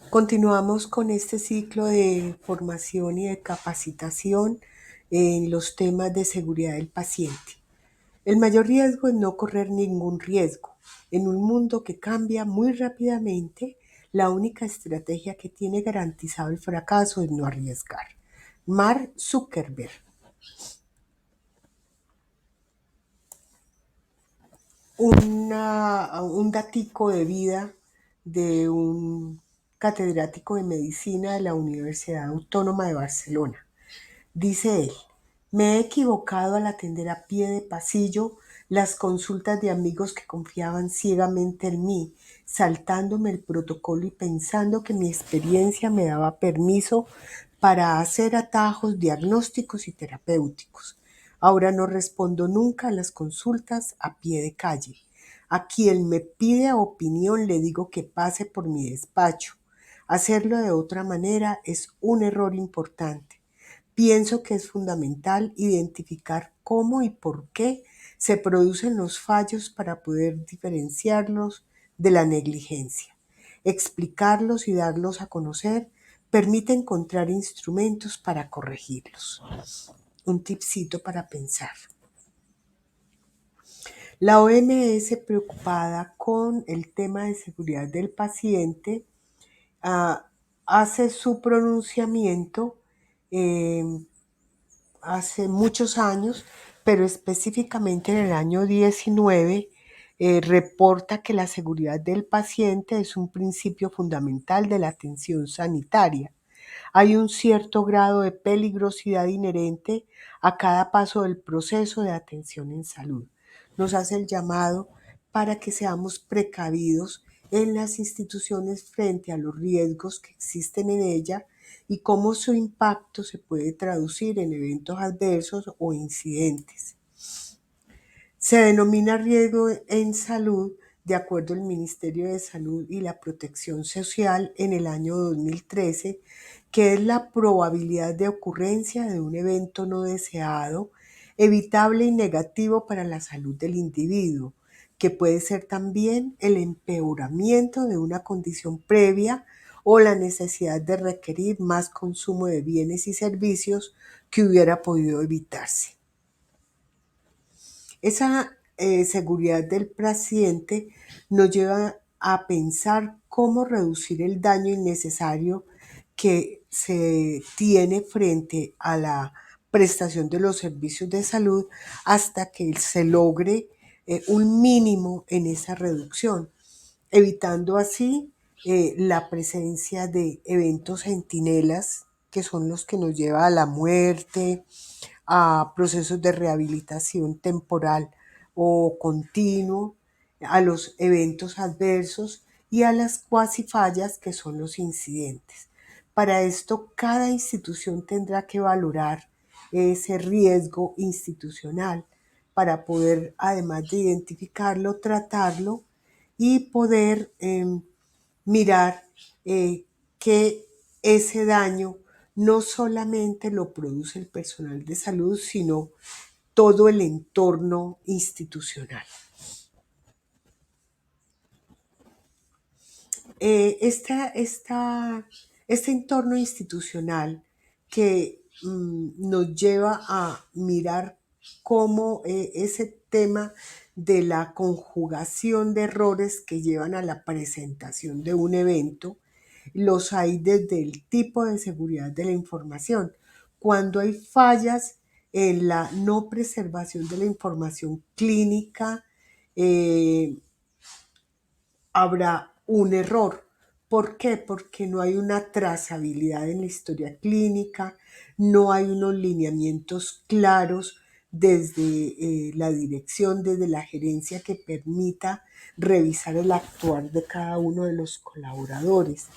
Continuamos con este ciclo de formación y de capacitación en los temas de seguridad del paciente. El mayor riesgo es no correr ningún riesgo. En un mundo que cambia muy rápidamente, la única estrategia que tiene garantizado el fracaso es no arriesgar. Mark Zuckerberg. Un datico de vida de un catedrático de medicina de la Universidad Autónoma de Barcelona. Dice él, me he equivocado al atender a pie de pasillo las consultas de amigos que confiaban ciegamente en mí, saltándome el protocolo y pensando que mi experiencia me daba permiso para hacer atajos diagnósticos y terapéuticos. Ahora no respondo nunca a las consultas a pie de calle. A quien me pide opinión le digo que pase por mi despacho. Hacerlo de otra manera es un error importante. Pienso que es fundamental identificar cómo y por qué se producen los fallos para poder diferenciarlos de la negligencia. Explicarlos y darlos a conocer permite encontrar instrumentos para corregirlos. Un tipcito para pensar. La OMS, preocupada con el tema de seguridad del paciente, ah, hace su pronunciamiento eh, hace muchos años, pero específicamente en el año 19, reporta que la seguridad del paciente es un principio fundamental de la atención sanitaria. Hay un cierto grado de peligrosidad inherente a cada paso del proceso de atención en salud. Nos hace el llamado para que seamos precavidos en las instituciones frente a los riesgos que existen en ella y cómo su impacto se puede traducir en eventos adversos o incidentes. Se denomina riesgo en salud de acuerdo al Ministerio de Salud y la Protección Social en el año 2013, que es la probabilidad de ocurrencia de un evento no deseado, evitable y negativo para la salud del individuo, que puede ser también el empeoramiento de una condición previa o la necesidad de requerir más consumo de bienes y servicios que hubiera podido evitarse. Esa seguridad del paciente nos lleva a pensar cómo reducir el daño innecesario que se tiene frente a la prestación de los servicios de salud hasta que se logre un mínimo en esa reducción, evitando así la presencia de eventos centinelas que son los que nos lleva a la muerte, a procesos de rehabilitación temporal o continuo, a los eventos adversos y a las cuasi fallas que son los incidentes. Para esto, cada institución tendrá que valorar ese riesgo institucional para poder, además de identificarlo, tratarlo y poder mirar que ese daño no solamente lo produce el personal de salud, sino todo el entorno institucional. Este entorno institucional que nos lleva a mirar cómo ese tema de la conjugación de errores que llevan a la presentación de un evento, los hay desde el tipo de seguridad de la información. Cuando hay fallas en la no preservación de la información clínica, eh, habrá un error. ¿Por qué? Porque no hay una trazabilidad en la historia clínica, no hay unos lineamientos claros desde la dirección, desde la gerencia que permita revisar el actuar de cada uno de los colaboradores.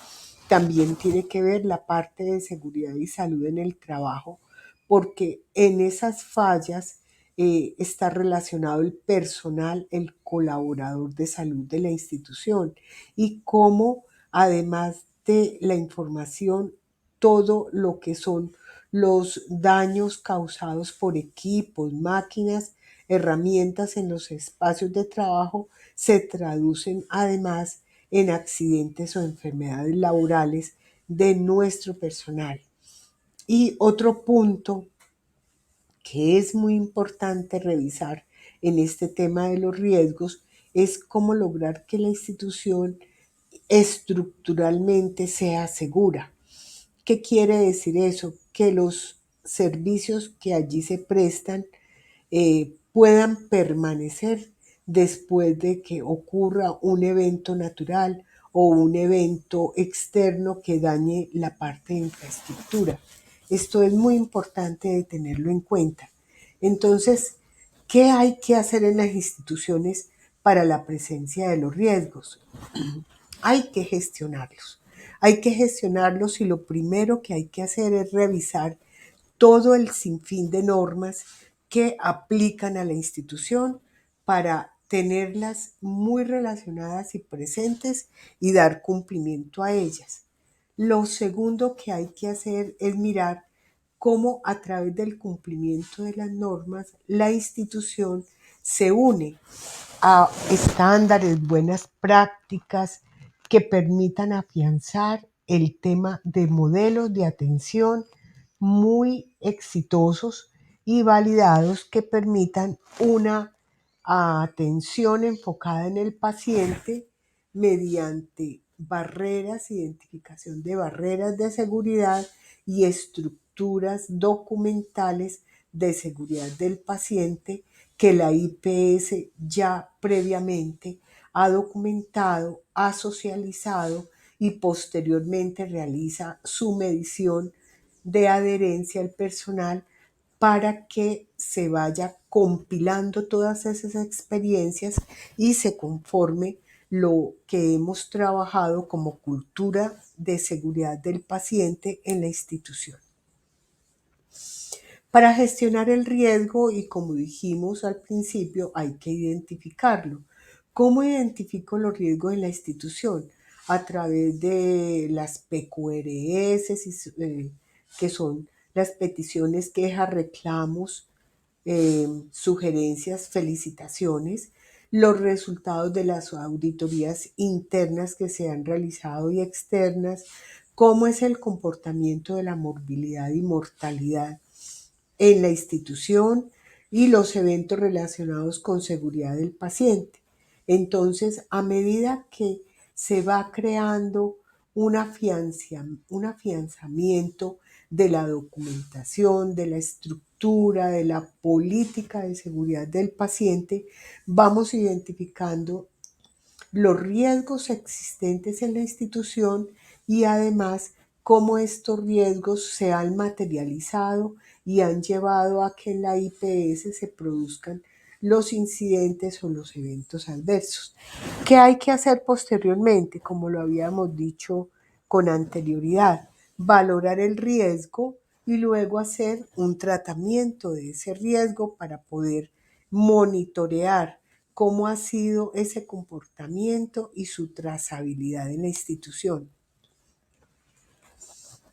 También tiene que ver la parte de seguridad y salud en el trabajo, porque en esas fallas está relacionado el personal, el colaborador de salud de la institución y cómo, además de la información, todo lo que son los daños causados por equipos, máquinas, herramientas en los espacios de trabajo se traducen además en accidentes o enfermedades laborales de nuestro personal. Y otro punto que es muy importante revisar en este tema de los riesgos es cómo lograr que la institución estructuralmente sea segura. ¿Qué quiere decir eso? Que los servicios que allí se prestan puedan permanecer después de que ocurra un evento natural o un evento externo que dañe la parte de infraestructura. Esto es muy importante de tenerlo en cuenta. Entonces, ¿qué hay que hacer en las instituciones para la presencia de los riesgos? Hay que gestionarlos. Hay que gestionarlos y lo primero que hay que hacer es revisar todo el sinfín de normas que aplican a la institución para tenerlas muy relacionadas y presentes y dar cumplimiento a ellas. Lo segundo que hay que hacer es mirar cómo a través del cumplimiento de las normas la institución se une a estándares, buenas prácticas que permitan afianzar el tema de modelos de atención muy exitosos y validados que permitan una atención enfocada en el paciente mediante barreras, identificación de barreras de seguridad y estructuras documentales de seguridad del paciente que la IPS ya previamente ha documentado, ha socializado y posteriormente realiza su medición de adherencia al personal para que se vaya compilando todas esas experiencias y se conforme lo que hemos trabajado como cultura de seguridad del paciente en la institución. Para gestionar el riesgo, y como dijimos al principio, hay que identificarlo. ¿Cómo identifico los riesgos en la institución? A través de las PQRS, que son las peticiones, quejas, reclamos, sugerencias, felicitaciones, los resultados de las auditorías internas que se han realizado y externas, cómo es el comportamiento de la morbilidad y mortalidad en la institución y los eventos relacionados con seguridad del paciente. Entonces, a medida que se va creando un afianzamiento de la documentación, de la estructura, de la política de seguridad del paciente, vamos identificando los riesgos existentes en la institución y además cómo estos riesgos se han materializado y han llevado a que en la IPS se produzcan los incidentes o los eventos adversos. ¿Qué hay que hacer posteriormente? Como lo habíamos dicho con anterioridad, valorar el riesgo y luego hacer un tratamiento de ese riesgo para poder monitorear cómo ha sido ese comportamiento y su trazabilidad en la institución.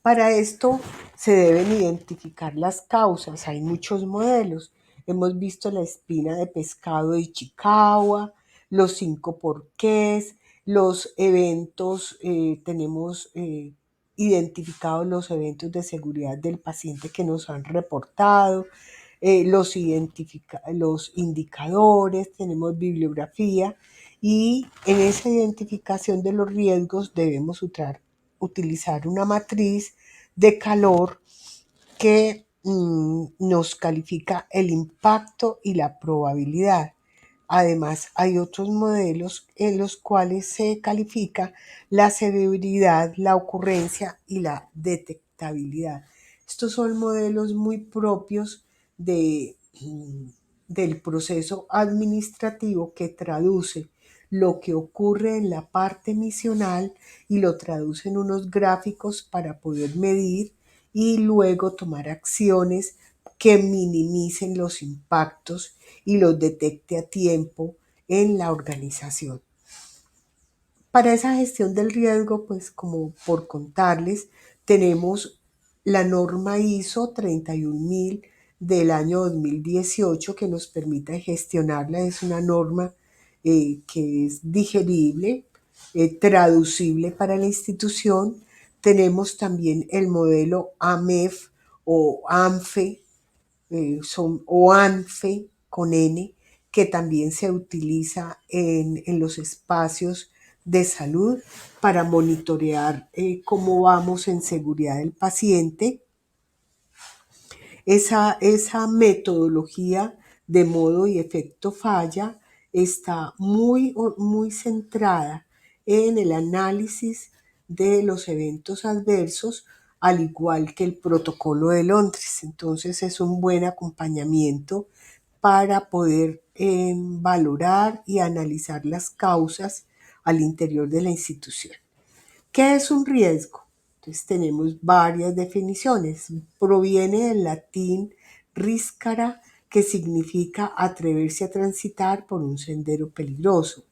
Para esto se deben identificar las causas. Hay muchos modelos. Hemos visto la espina de pescado de Ichikawa, los 5 porqués, los eventos, tenemos identificados los eventos de seguridad del paciente que nos han reportado, los indicadores, tenemos bibliografía y en esa identificación de los riesgos debemos utilizar una matriz de calor que nos califica el impacto y la probabilidad. Además, hay otros modelos en los cuales se califica la severidad, la ocurrencia y la detectabilidad. Estos son modelos muy propios de, del proceso administrativo que traduce lo que ocurre en la parte misional y lo traduce en unos gráficos para poder medir y luego tomar acciones que minimicen los impactos y los detecte a tiempo en la organización. Para esa gestión del riesgo, pues como por contarles, tenemos la norma ISO 31000 del año 2018 que nos permite gestionarla. Es una norma que es digerible, traducible para la institución. Tenemos también el modelo AMEF o ANFE, o ANFE con N, que también se utiliza en los espacios de salud para monitorear cómo vamos en seguridad del paciente. Esa metodología de modo y efecto falla está muy centrada en el análisis de los eventos adversos, al igual que el protocolo de Londres. Entonces es un buen acompañamiento para poder valorar y analizar las causas al interior de la institución. ¿Qué es un riesgo? Entonces tenemos varias definiciones. Proviene del latín riscara, que significa atreverse a transitar por un sendero peligroso.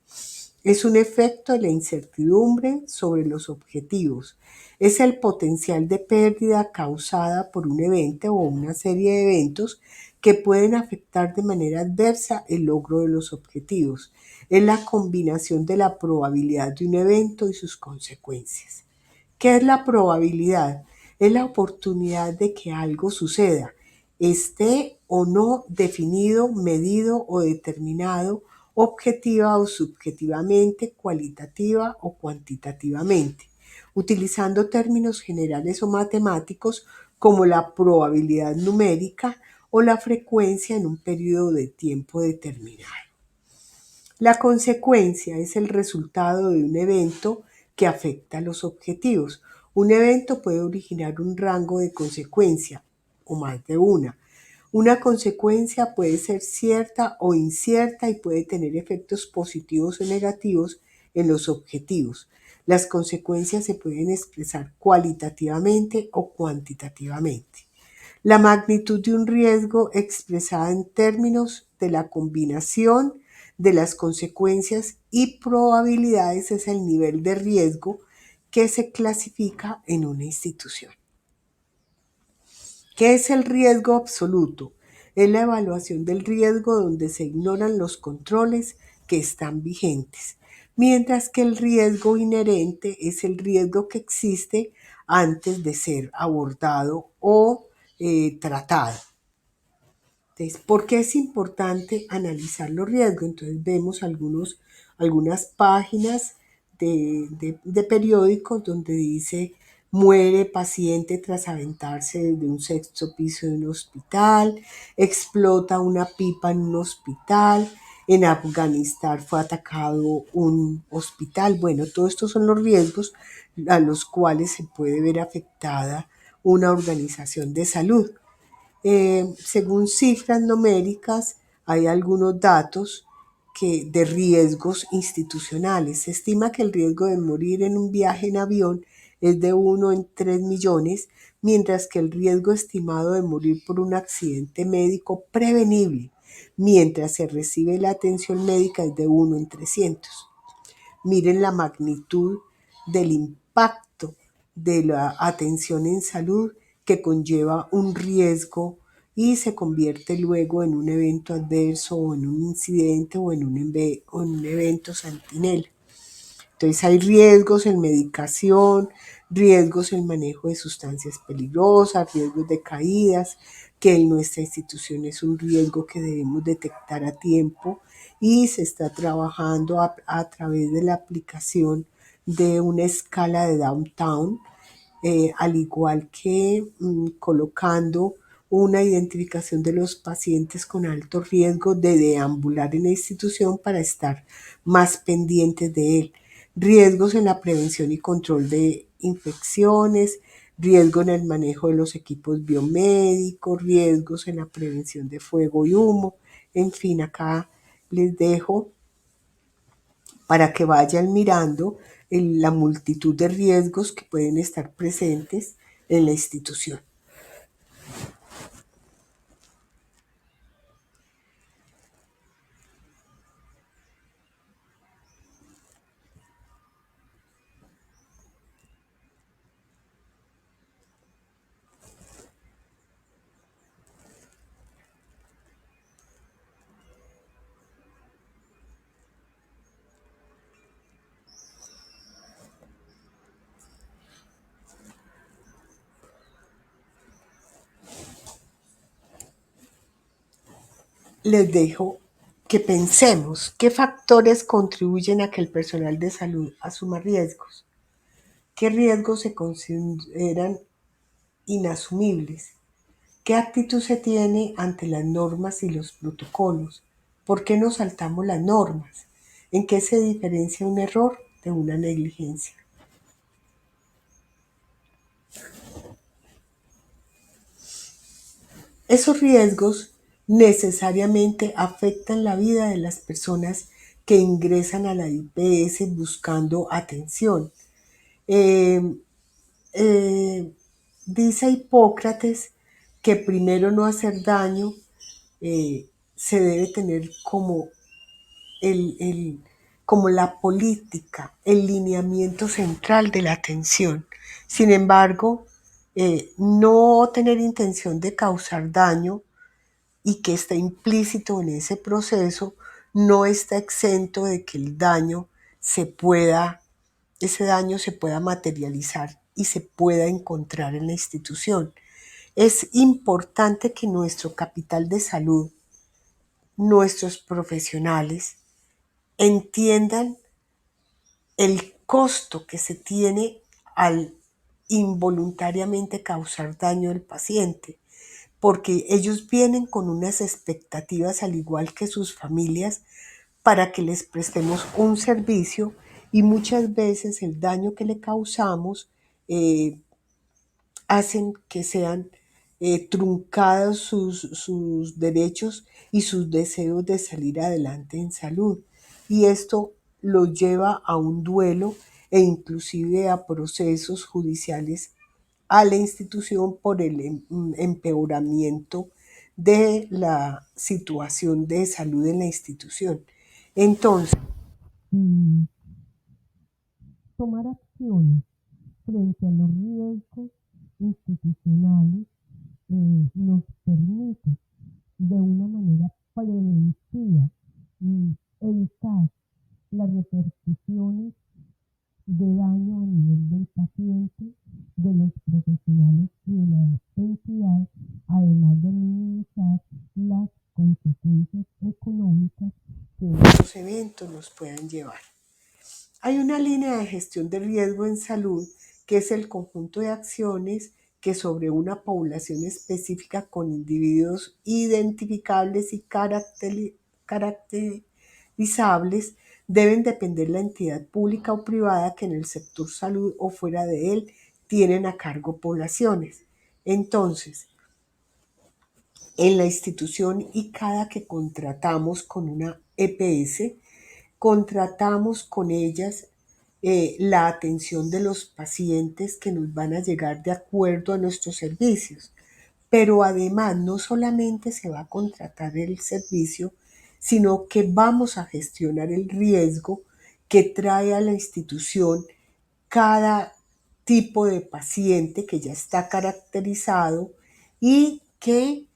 Es un efecto de la incertidumbre sobre los objetivos. Es el potencial de pérdida causada por un evento o una serie de eventos que pueden afectar de manera adversa el logro de los objetivos. Es la combinación de la probabilidad de un evento y sus consecuencias. ¿Qué es la probabilidad? Es la oportunidad de que algo suceda, esté o no definido, medido o determinado, objetiva o subjetivamente, cualitativa o cuantitativamente, utilizando términos generales o matemáticos como la probabilidad numérica o la frecuencia en un periodo de tiempo determinado. La consecuencia es el resultado de un evento que afecta a los objetivos. Un evento puede originar un rango de consecuencia o más de una. Una consecuencia puede ser cierta o incierta y puede tener efectos positivos o negativos en los objetivos. Las consecuencias se pueden expresar cualitativamente o cuantitativamente. La magnitud de un riesgo expresada en términos de la combinación de las consecuencias y probabilidades es el nivel de riesgo que se clasifica en una institución. ¿Qué es el riesgo absoluto? Es la evaluación del riesgo donde se ignoran los controles que están vigentes, mientras que el riesgo inherente es el riesgo que existe antes de ser abordado o tratado. Entonces, ¿por qué es importante analizar los riesgos? Entonces vemos algunas páginas de periódicos donde dice: muere paciente tras aventarse desde un sexto piso de un hospital, explota una pipa en un hospital, en Afganistán fue atacado un hospital. Bueno, todos estos son los riesgos a los cuales se puede ver afectada una organización de salud. Según cifras numéricas, hay algunos datos de riesgos institucionales. Se estima que el riesgo de morir en un viaje en avión es de 1 en 3 millones, mientras que el riesgo estimado de morir por un accidente médico prevenible, mientras se recibe la atención médica, es de 1 en 300. Miren la magnitud del impacto de la atención en salud que conlleva un riesgo y se convierte luego en un evento adverso o en un incidente o en un evento sentinela. Entonces hay riesgos en medicación, riesgos en manejo de sustancias peligrosas, riesgos de caídas, que en nuestra institución es un riesgo que debemos detectar a tiempo y se está trabajando a través de la aplicación de una escala de downtown, al igual que colocando una identificación de los pacientes con alto riesgo de deambular en la institución para estar más pendientes de él. Riesgos en la prevención y control de infecciones, riesgo en el manejo de los equipos biomédicos, riesgos en la prevención de fuego y humo. En fin, acá les dejo para que vayan mirando la multitud de riesgos que pueden estar presentes en la institución. les dejo que pensemos qué factores contribuyen a que el personal de salud asuma riesgos, qué riesgos se consideran inasumibles, qué actitud se tiene ante las normas y los protocolos, por qué nos saltamos las normas, en qué se diferencia un error de una negligencia. Esos riesgos necesariamente afectan la vida de las personas que ingresan a la IPS buscando atención. Eh, eh, Dice Hipócrates que primero no hacer daño se debe tener el, como la política, el lineamiento central de la atención. Sin embargo, no tener intención de causar daño y que está implícito en ese proceso no está exento de que ese daño se pueda materializar y se pueda encontrar en la institución. Es importante que nuestro capital de salud, nuestros profesionales, entiendan el costo que se tiene al involuntariamente causar daño al paciente, porque ellos vienen con unas expectativas al igual que sus familias para que les prestemos un servicio y muchas veces el daño que le causamos eh, hacen que sean truncados sus derechos y sus deseos de salir adelante en salud. Y esto lo lleva a un duelo e inclusive a procesos judiciales a la institución por el empeoramiento de la situación de salud en la institución. Entonces, tomar acciones frente a los riesgos institucionales nos permite de una manera preventiva evitar las repercusiones de daño a nivel del paciente, de los profesionales y de la entidad, además de minimizar las consecuencias económicas que estos eventos nos puedan llevar. Hay una línea de gestión de riesgo en salud que es el conjunto de acciones que sobre una población específica con individuos identificables y caracterizables deben depender la entidad pública o privada que en el sector salud o fuera de él tienen a cargo poblaciones. Entonces, en la institución y cada que contratamos con una EPS, contratamos con ellas la atención de los pacientes que nos van a llegar de acuerdo a nuestros servicios. Pero además no solamente se va a contratar el servicio, sino que vamos a gestionar el riesgo que trae a la institución cada tipo de paciente que ya está caracterizado y que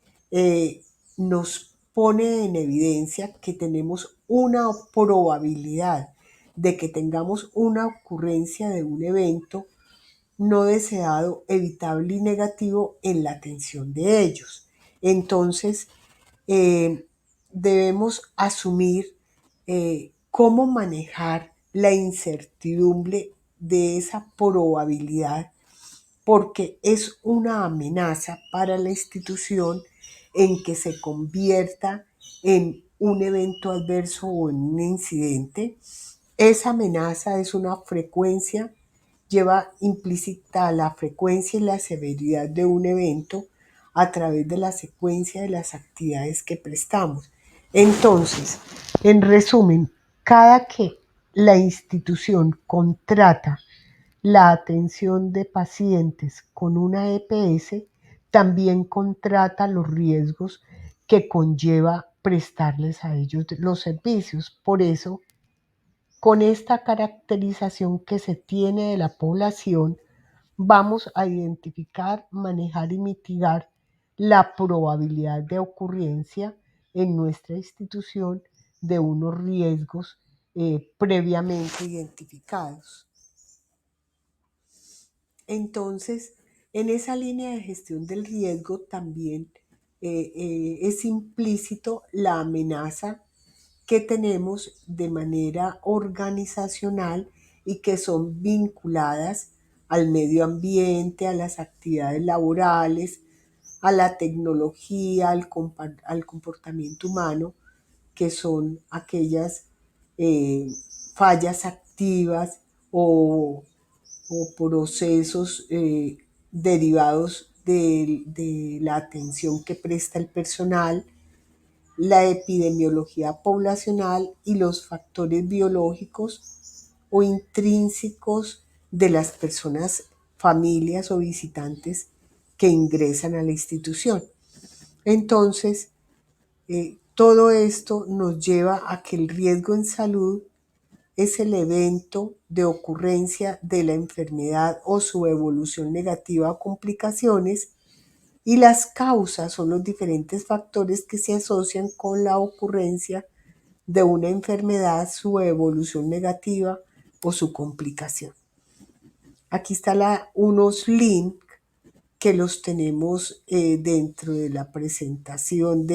nos pone en evidencia que tenemos una probabilidad de que tengamos una ocurrencia de un evento no deseado, evitable y negativo en la atención de ellos. Entonces, eh, debemos asumir cómo manejar la incertidumbre de esa probabilidad porque es una amenaza para la institución en que se convierta en un evento adverso o en un incidente. Esa amenaza es una frecuencia, lleva implícita la frecuencia y la severidad de un evento a través de la secuencia de las actividades que prestamos. Entonces, en resumen, cada que la institución contrata la atención de pacientes con una EPS, también contrata los riesgos que conlleva prestarles a ellos los servicios. Por eso, con esta caracterización que se tiene de la población, vamos a identificar, manejar y mitigar la probabilidad de ocurrencia en nuestra institución de unos riesgos previamente identificados. Entonces, en esa línea de gestión del riesgo también es implícito la amenaza que tenemos de manera organizacional y que son vinculadas al medio ambiente, a las actividades laborales, a la tecnología, al comportamiento humano, que son aquellas eh, fallas activas o, o procesos derivados de la atención que presta el personal, la epidemiología poblacional y los factores biológicos o intrínsecos de las personas, familias o visitantes que ingresan a la institución. Entonces, todo esto nos lleva a que el riesgo en salud es el evento de ocurrencia de la enfermedad o su evolución negativa o complicaciones, y las causas son los diferentes factores que se asocian con la ocurrencia de una enfermedad, su evolución negativa o su complicación. Aquí están unos links que los tenemos dentro de la presentación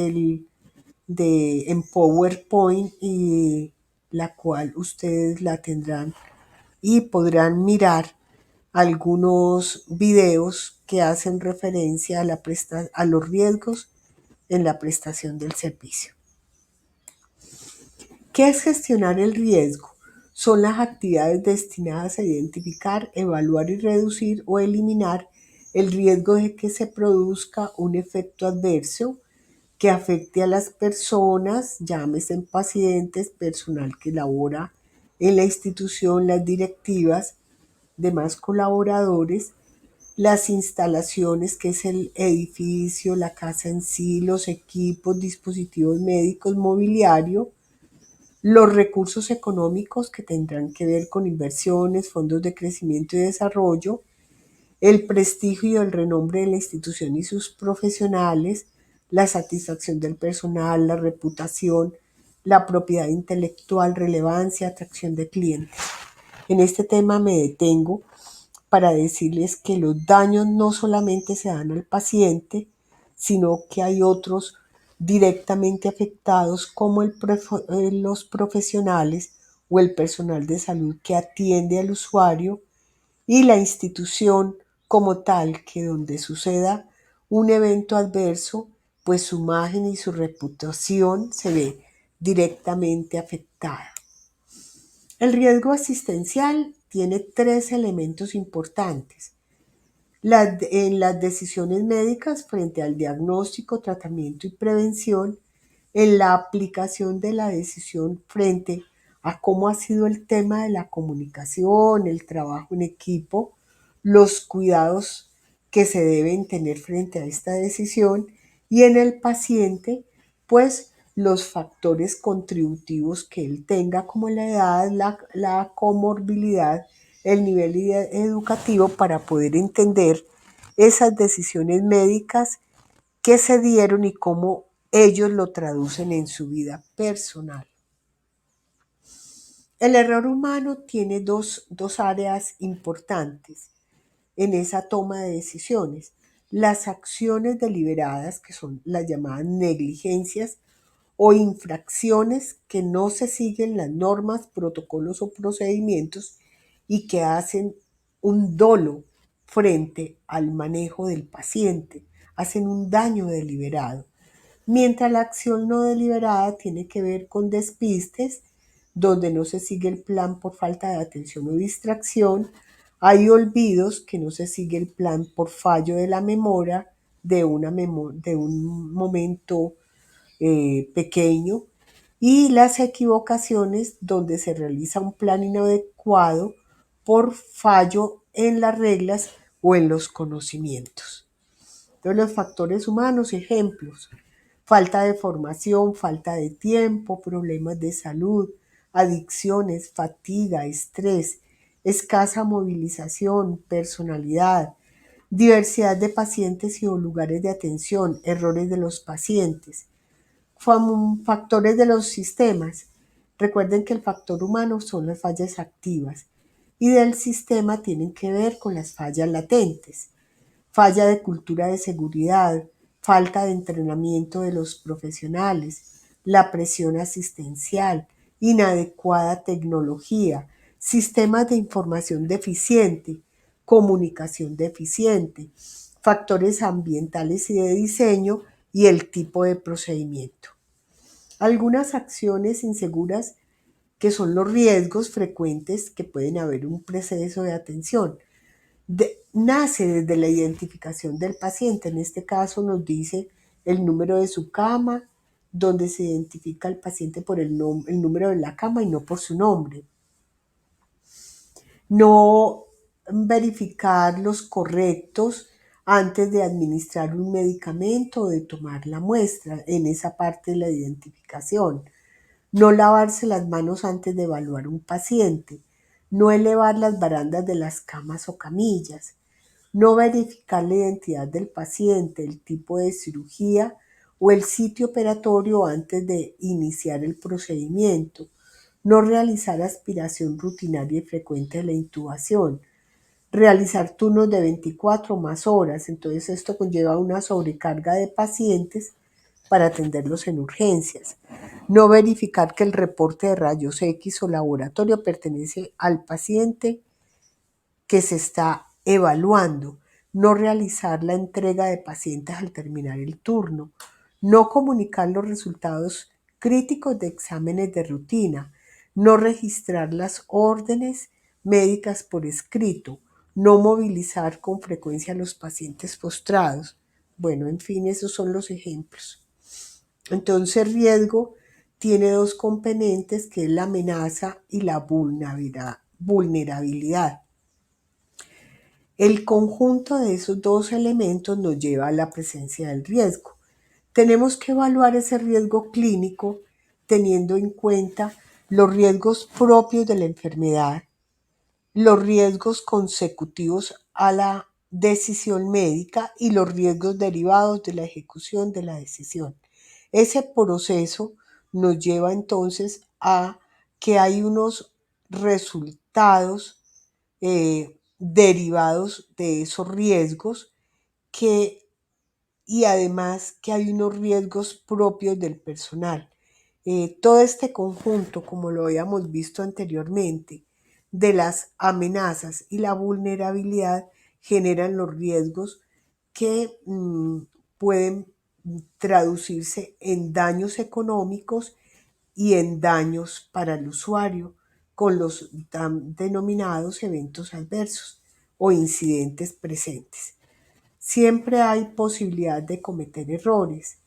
en PowerPoint, y la cual ustedes la tendrán y podrán mirar algunos videos que hacen referencia a los riesgos en la prestación del servicio. ¿Qué es gestionar el riesgo? Son las actividades destinadas a identificar, evaluar y reducir o eliminar el riesgo de que se produzca un efecto adverso que afecte a las personas, llámese pacientes, personal que labora en la institución, las directivas, demás colaboradores, las instalaciones, que es el edificio, la casa en sí, los equipos, dispositivos médicos, mobiliario, los recursos económicos que tendrán que ver con inversiones, fondos de crecimiento y desarrollo, el prestigio y el renombre de la institución y sus profesionales, la satisfacción del personal, la reputación, la propiedad intelectual, relevancia, atracción de clientes. En este tema me detengo para decirles que los daños no solamente se dan al paciente, sino que hay otros directamente afectados, como los profesionales o el personal de salud que atiende al usuario, y la institución como tal, que donde suceda un evento adverso, pues su imagen y su reputación se ve directamente afectada. El riesgo asistencial tiene tres elementos importantes: en las decisiones médicas frente al diagnóstico, tratamiento y prevención, en la aplicación de la decisión frente a cómo ha sido el tema de la comunicación, el trabajo en equipo, los cuidados que se deben tener frente a esta decisión, y en el paciente, pues los factores contributivos que él tenga, como la edad, la comorbilidad, el nivel educativo, para poder entender esas decisiones médicas que se dieron y cómo ellos lo traducen en su vida personal. El error humano tiene dos áreas importantes en esa toma de decisiones: las acciones deliberadas, que son las llamadas negligencias, o infracciones que no se siguen las normas, protocolos o procedimientos y que hacen un dolo frente al manejo del paciente, hacen un daño deliberado. Mientras la acción no deliberada tiene que ver con despistes, donde no se sigue el plan por falta de atención o distracción. Hay olvidos, que no se sigue el plan por fallo de la memoria de un momento pequeño. Y las equivocaciones, donde se realiza un plan inadecuado por fallo en las reglas o en los conocimientos. Entonces, los factores humanos, ejemplos: falta de formación, falta de tiempo, problemas de salud, adicciones, fatiga, estrés, escasa movilización, personalidad, diversidad de pacientes y o lugares de atención, errores de los pacientes. Factores de los sistemas. Recuerden que el factor humano son las fallas activas, y del sistema tienen que ver con las fallas latentes: falla de cultura de seguridad, falta de entrenamiento de los profesionales, la presión asistencial, inadecuada tecnología, sistemas de información deficiente, comunicación deficiente, factores ambientales y de diseño y el tipo de procedimiento. Algunas acciones inseguras que son los riesgos frecuentes que pueden haber un proceso de atención. Nace desde la identificación del paciente. En este caso nos dice el número de su cama, donde se identifica al paciente por el número de la cama y no por su nombre. No verificar los correctos antes de administrar un medicamento o de tomar la muestra en esa parte de la identificación. No lavarse las manos antes de evaluar un paciente. No elevar las barandas de las camas o camillas. No verificar la identidad del paciente, el tipo de cirugía o el sitio operatorio antes de iniciar el procedimiento. No realizar aspiración rutinaria y frecuente de la intubación. Realizar turnos de 24 o más horas. Entonces esto conlleva una sobrecarga de pacientes para atenderlos en urgencias. No verificar que el reporte de rayos X o laboratorio pertenece al paciente que se está evaluando. No realizar la entrega de pacientes al terminar el turno. No comunicar los resultados críticos de exámenes de rutina. No registrar las órdenes médicas por escrito. No movilizar con frecuencia a los pacientes postrados. Bueno, en fin, esos son los ejemplos. Entonces, riesgo tiene dos componentes, que es la amenaza y la vulnerabilidad. El conjunto de esos dos elementos nos lleva a la presencia del riesgo. Tenemos que evaluar ese riesgo clínico teniendo en cuenta los riesgos propios de la enfermedad, los riesgos consecutivos a la decisión médica y los riesgos derivados de la ejecución de la decisión. Ese proceso nos lleva entonces a que hay unos resultados derivados de esos riesgos que, y además que hay unos riesgos propios del personal. Todo este conjunto, como lo habíamos visto anteriormente, de las amenazas y la vulnerabilidad generan los riesgos que pueden traducirse en daños económicos y en daños para el usuario con los denominados eventos adversos o incidentes presentes. Siempre hay posibilidad de cometer errores.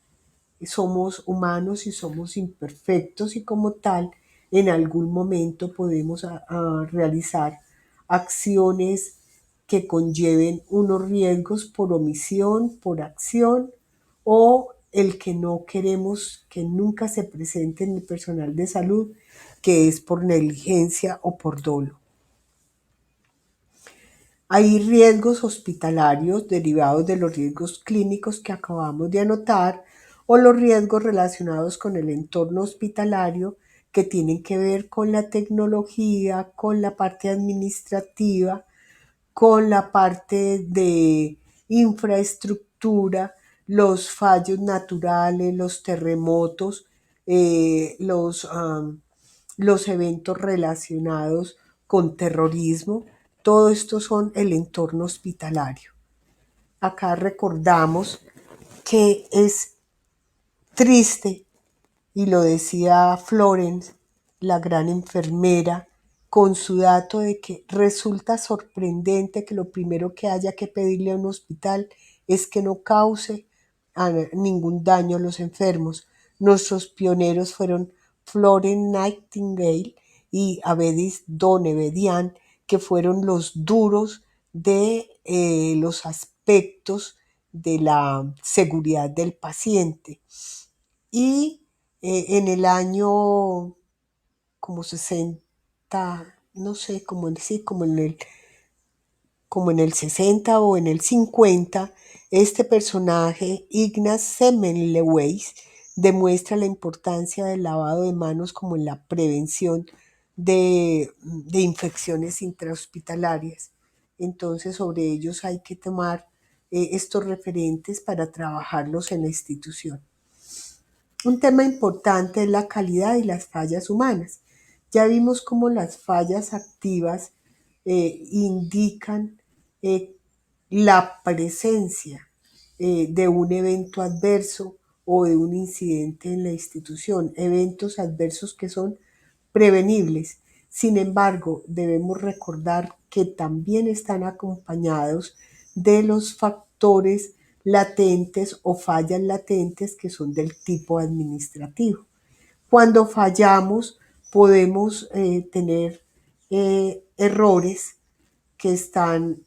Somos humanos y somos imperfectos y como tal, en algún momento podemos realizar acciones que conlleven unos riesgos por omisión, por acción o el que no queremos que nunca se presente en el personal de salud, que es por negligencia o por dolo. Hay riesgos hospitalarios derivados de los riesgos clínicos que acabamos de anotar o los riesgos relacionados con el entorno hospitalario que tienen que ver con la tecnología, con la parte administrativa, con la parte de infraestructura, los fallos naturales, los terremotos, los eventos relacionados con terrorismo. Todo esto son el entorno hospitalario. Acá recordamos que es triste, y lo decía Florence, la gran enfermera, con su dato de que resulta sorprendente que lo primero que haya que pedirle a un hospital es que no cause ningún daño a los enfermos. Nuestros pioneros fueron Florence Nightingale y Abedis Donebedian, que fueron los duros de los aspectos de la seguridad del paciente. Y en el año como 60, no sé, como en el 60 o en el 50, este personaje, Ignaz Semmelweis, demuestra la importancia del lavado de manos como en la prevención de infecciones intrahospitalarias. Entonces, sobre ellos hay que tomar estos referentes para trabajarlos en la institución. Un tema importante es la calidad y las fallas humanas. Ya vimos cómo las fallas activas indican eh, la presencia de un evento adverso o de un incidente en la institución, eventos adversos que son prevenibles. Sin embargo, debemos recordar que también están acompañados de los factores latentes o fallas latentes que son del tipo administrativo. Cuando fallamos, podemos tener errores que están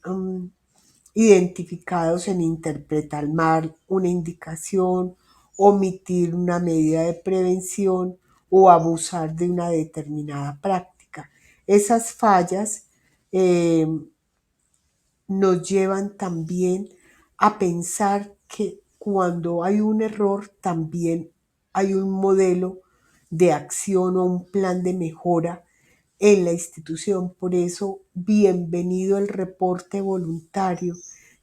identificados en interpretar mal una indicación, omitir una medida de prevención o abusar de una determinada práctica. Esas fallas eh, nos llevan también a pensar que cuando hay un error también hay un modelo de acción o un plan de mejora en la institución. Por eso, bienvenido el reporte voluntario.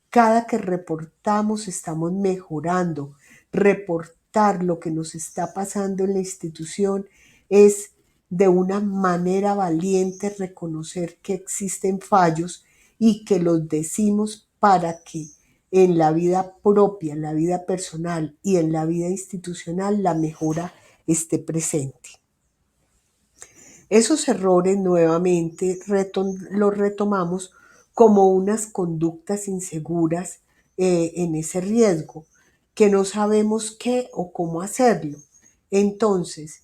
Cada que reportamos estamos mejorando. Reportar lo que nos está pasando en la institución es de una manera valiente reconocer que existen fallos y que los decimos para que en la vida propia, en la vida personal y en la vida institucional la mejora esté presente. Esos errores nuevamente los retomamos como unas conductas inseguras en ese riesgo, que no sabemos qué o cómo hacerlo. Entonces,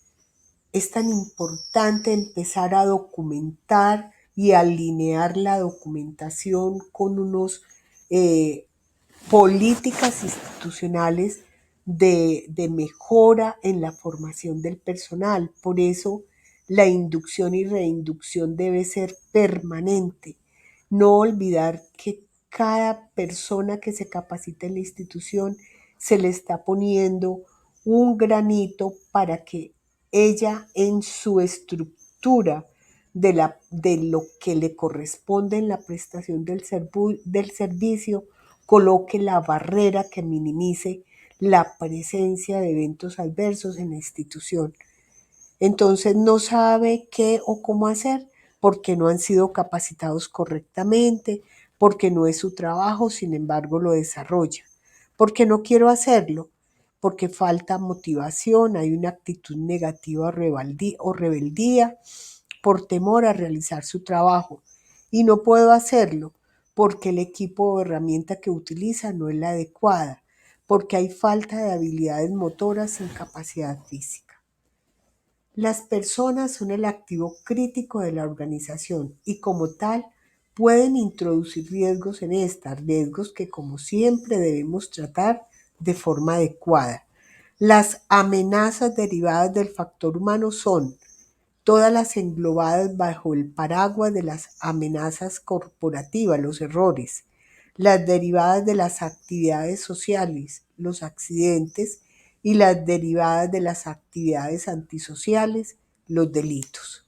es tan importante empezar a documentar y alinear la documentación con unos políticas institucionales de mejora en la formación del personal. Por eso la inducción y reinducción debe ser permanente. No olvidar que cada persona que se capacita en la institución se le está poniendo un granito para que ella en su estructura de lo que le corresponde en la prestación del servicio, coloque la barrera que minimice la presencia de eventos adversos en la institución. Entonces no sabe qué o cómo hacer porque no han sido capacitados correctamente, porque no es su trabajo, sin embargo lo desarrolla. Porque no quiero hacerlo, porque falta motivación, hay una actitud negativa o rebeldía por temor a realizar su trabajo. Y no puedo hacerlo porque el equipo o herramienta que utiliza no es la adecuada, porque hay falta de habilidades motoras sin capacidad física. Las personas son el activo crítico de la organización y como tal pueden introducir riesgos en esta, riesgos que como siempre debemos tratar de forma adecuada. Las amenazas derivadas del factor humano son todas las englobadas bajo el paraguas de las amenazas corporativas, los errores, las derivadas de las actividades sociales, los accidentes y las derivadas de las actividades antisociales, los delitos.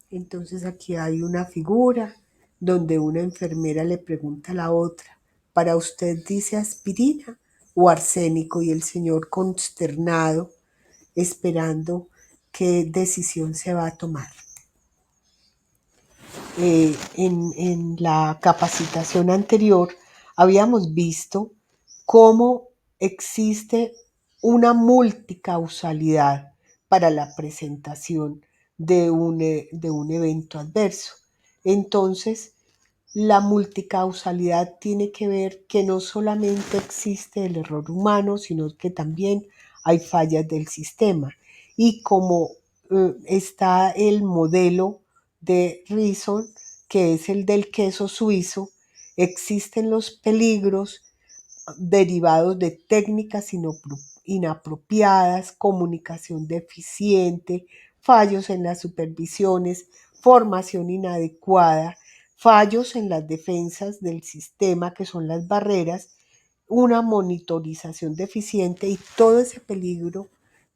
Entonces aquí hay una figura donde una enfermera le pregunta a la otra, ¿para usted dice aspirina o arsénico? Y el señor consternado, esperando qué decisión se va a tomar. En la capacitación anterior habíamos visto cómo existe una multicausalidad para la presentación de un evento adverso. Entonces, la multicausalidad tiene que ver que no solamente existe el error humano, sino que también hay fallas del sistema. Y como está el modelo de Reason, que es el del queso suizo, existen los peligros derivados de técnicas inapropiadas, comunicación deficiente, fallos en las supervisiones, formación inadecuada, fallos en las defensas del sistema, que son las barreras, una monitorización deficiente y todo ese peligro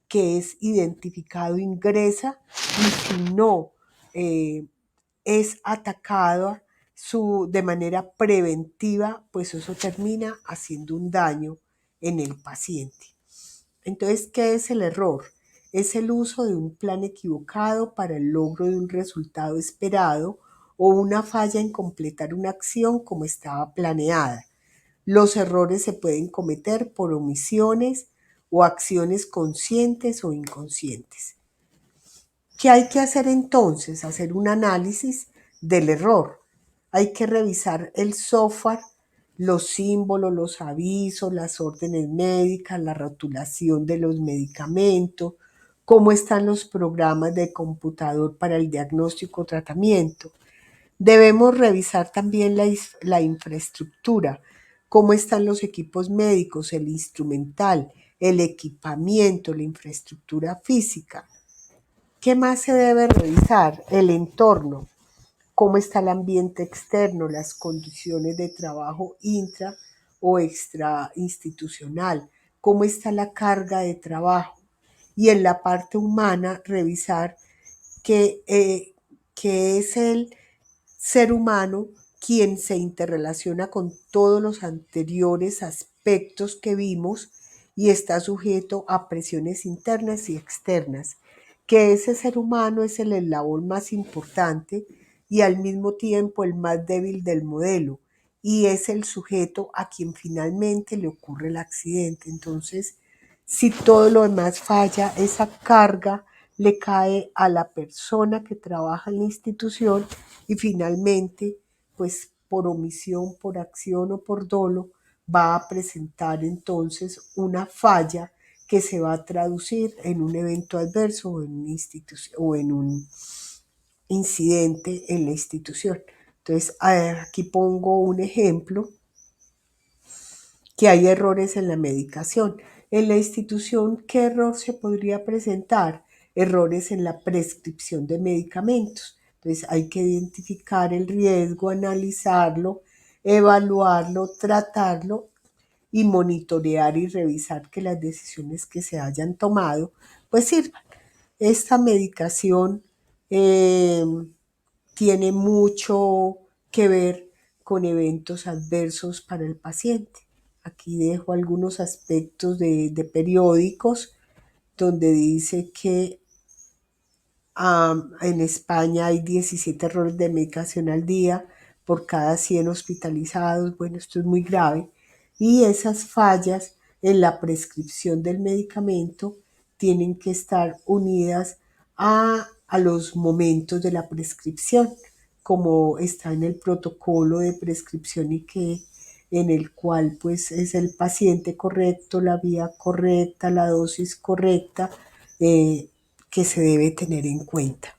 que es identificado ingresa y si no es atacado de manera preventiva, pues eso termina haciendo un daño en el paciente. Entonces, ¿qué es el error? Es el uso de un plan equivocado para el logro de un resultado esperado o una falla en completar una acción como estaba planeada. Los errores se pueden cometer por omisiones o acciones conscientes o inconscientes. ¿Qué hay que hacer entonces? Hacer un análisis del error. Hay que revisar el software, los símbolos, los avisos, las órdenes médicas, la rotulación de los medicamentos, cómo están los programas de computador para el diagnóstico o tratamiento. Debemos revisar también la infraestructura, cómo están los equipos médicos, el instrumental, el equipamiento, la infraestructura física. ¿Qué más se debe revisar? El entorno, cómo está el ambiente externo, las condiciones de trabajo intra o extra institucional, cómo está la carga de trabajo. Y en la parte humana, revisar qué es el ser humano quien se interrelaciona con todos los anteriores aspectos que vimos y está sujeto a presiones internas y externas, que ese ser humano es el eslabón más importante y al mismo tiempo el más débil del modelo y es el sujeto a quien finalmente le ocurre el accidente. Entonces, si todo lo demás falla, esa carga le cae a la persona que trabaja en la institución y finalmente, pues por omisión, por acción o por dolo, va a presentar entonces una falla que se va a traducir en un evento adverso o en, o en un incidente en la institución. Entonces, aquí pongo un ejemplo, que hay errores en la medicación. En la institución, ¿qué error se podría presentar? Errores en la prescripción de medicamentos. Entonces hay que identificar el riesgo, analizarlo, evaluarlo, tratarlo y monitorear y revisar que las decisiones que se hayan tomado pues sirvan. Esta medicación eh, tiene mucho que ver con eventos adversos para el paciente. Aquí dejo algunos aspectos de periódicos donde dice que en España hay 17 errores de medicación al día por cada 100 hospitalizados. Bueno, esto es muy grave. Y esas fallas en la prescripción del medicamento tienen que estar unidas a los momentos de la prescripción, como está en el protocolo de prescripción y que en el cual pues es el paciente correcto, la vía correcta, la dosis correcta, eh, que se debe tener en cuenta.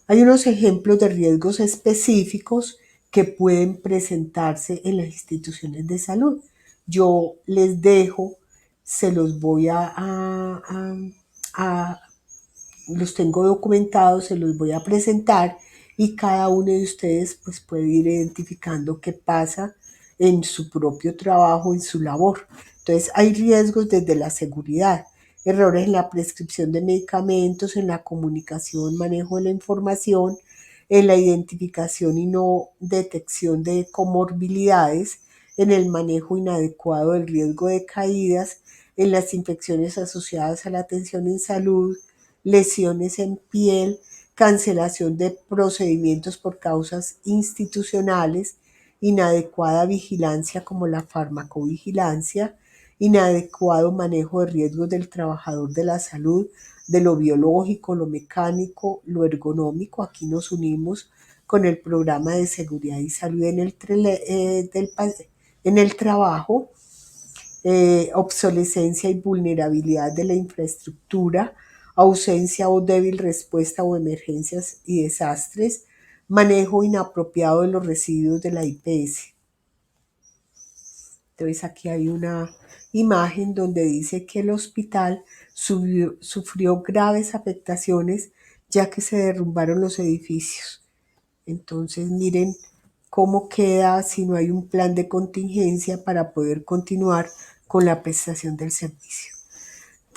Hay unos ejemplos de riesgos específicos que pueden presentarse en las instituciones de salud. Yo les dejo, se los voy a los tengo documentados, se los voy a presentar y cada uno de ustedes pues puede ir identificando qué pasa en su propio trabajo, en su labor. Entonces hay riesgos desde la seguridad, errores en la prescripción de medicamentos, en la comunicación, manejo de la información, en la identificación y no detección de comorbilidades, en el manejo inadecuado del riesgo de caídas, en las infecciones asociadas a la atención en salud, lesiones en piel, cancelación de procedimientos por causas institucionales, inadecuada vigilancia como la farmacovigilancia, inadecuado manejo de riesgos del trabajador de la salud, de lo biológico, lo mecánico, lo ergonómico. Aquí nos unimos con el programa de seguridad y salud en el trabajo, obsolescencia y vulnerabilidad de la infraestructura, ausencia o débil respuesta o emergencias y desastres, manejo inapropiado de los residuos de la IPS. Entonces aquí hay una imagen donde dice que el hospital sufrió graves afectaciones ya que se derrumbaron los edificios. Entonces miren cómo queda si no hay un plan de contingencia para poder continuar con la prestación del servicio.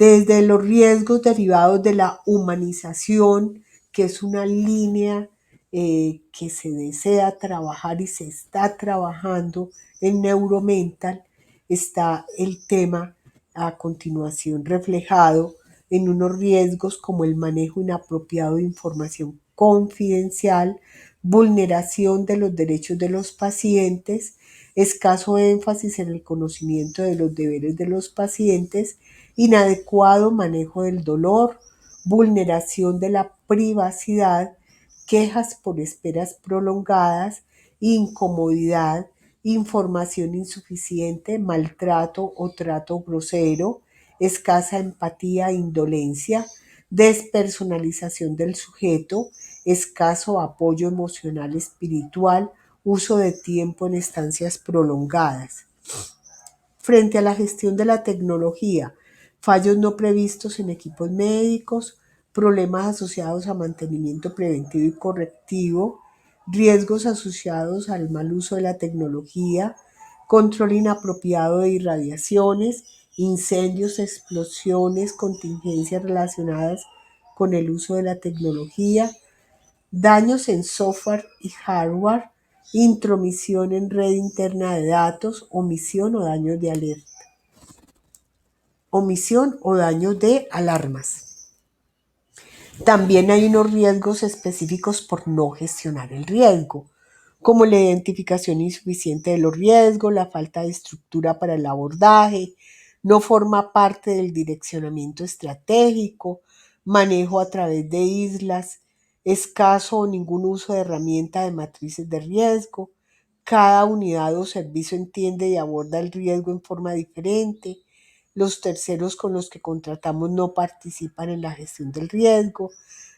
Desde los riesgos derivados de la humanización, que es una línea que se desea trabajar y se está trabajando en Neuromental, está el tema a continuación reflejado en unos riesgos como el manejo inapropiado de información confidencial, vulneración de los derechos de los pacientes, escaso énfasis en el conocimiento de los deberes de los pacientes, inadecuado manejo del dolor, vulneración de la privacidad, quejas por esperas prolongadas, incomodidad, información insuficiente, maltrato o trato grosero, escasa empatía e indolencia, despersonalización del sujeto, escaso apoyo emocional espiritual, uso de tiempo en estancias prolongadas. Frente a la gestión de la tecnología, fallos no previstos en equipos médicos, problemas asociados a mantenimiento preventivo y correctivo, riesgos asociados al mal uso de la tecnología, control inapropiado de irradiaciones, incendios, explosiones, contingencias relacionadas con el uso de la tecnología, daños en software y hardware, intromisión en red interna de datos, omisión o daño de alarmas. También hay unos riesgos específicos por no gestionar el riesgo, como la identificación insuficiente de los riesgos, la falta de estructura para el abordaje, no forma parte del direccionamiento estratégico, manejo a través de islas, escaso o ningún uso de herramienta de matrices de riesgo, cada unidad o servicio entiende y aborda el riesgo en forma diferente, los terceros con los que contratamos no participan en la gestión del riesgo,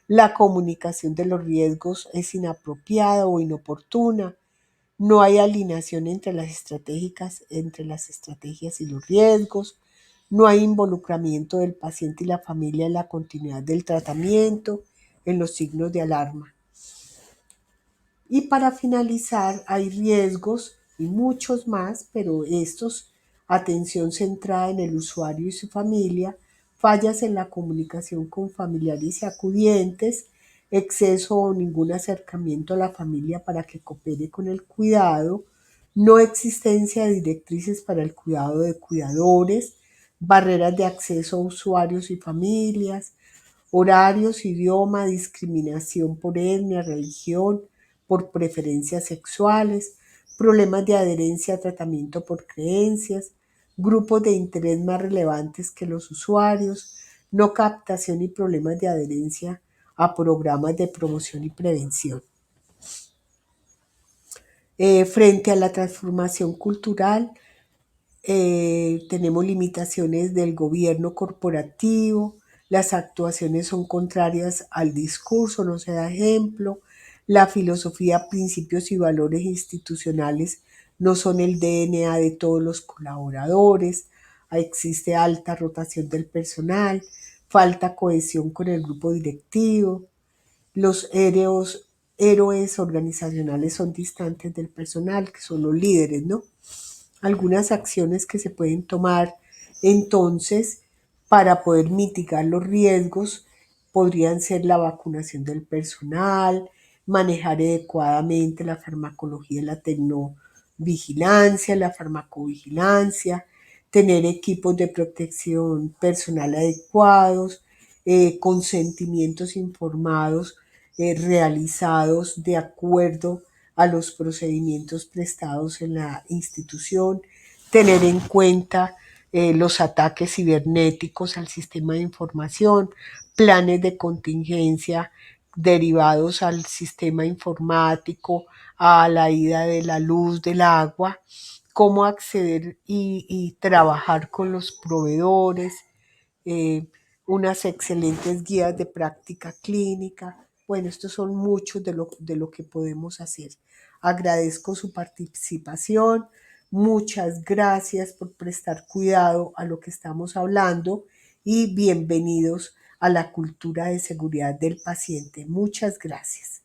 la comunicación de los riesgos es inapropiada o inoportuna, no hay alineación entre las estrategias y los riesgos, no hay involucramiento del paciente y la familia en la continuidad del tratamiento, en los signos de alarma. Y para finalizar, hay riesgos y muchos más, pero estos, atención centrada en el usuario y su familia, fallas en la comunicación con familiares y acudientes, exceso o ningún acercamiento a la familia para que coopere con el cuidado, no existencia de directrices para el cuidado de cuidadores, barreras de acceso a usuarios y familias, horarios, idioma, discriminación por etnia, religión, por preferencias sexuales, problemas de adherencia a tratamiento por creencias, grupos de interés más relevantes que los usuarios, no captación y problemas de adherencia a programas de promoción y prevención. Frente a la transformación cultural, tenemos limitaciones del gobierno corporativo, las actuaciones son contrarias al discurso, no se da ejemplo, la filosofía, principios y valores institucionales no son el DNA de todos los colaboradores, existe alta rotación del personal, falta cohesión con el grupo directivo, los héroes organizacionales son distantes del personal, que son los líderes, ¿no? Algunas acciones que se pueden tomar entonces para poder mitigar los riesgos podrían ser la vacunación del personal, manejar adecuadamente la farmacología y la tecnovigilancia, la farmacovigilancia, tener equipos de protección personal adecuados, consentimientos informados realizados de acuerdo a los procedimientos prestados en la institución, tener en cuenta los ataques cibernéticos al sistema de información, planes de contingencia derivados al sistema informático, a la ida de la luz, del agua, cómo acceder y trabajar con los proveedores, eh, unas excelentes guías de práctica clínica. Bueno, estos son muchos de lo que podemos hacer. Agradezco su participación. Muchas gracias por prestar cuidado a lo que estamos hablando y bienvenidos a la cultura de seguridad del paciente. Muchas gracias.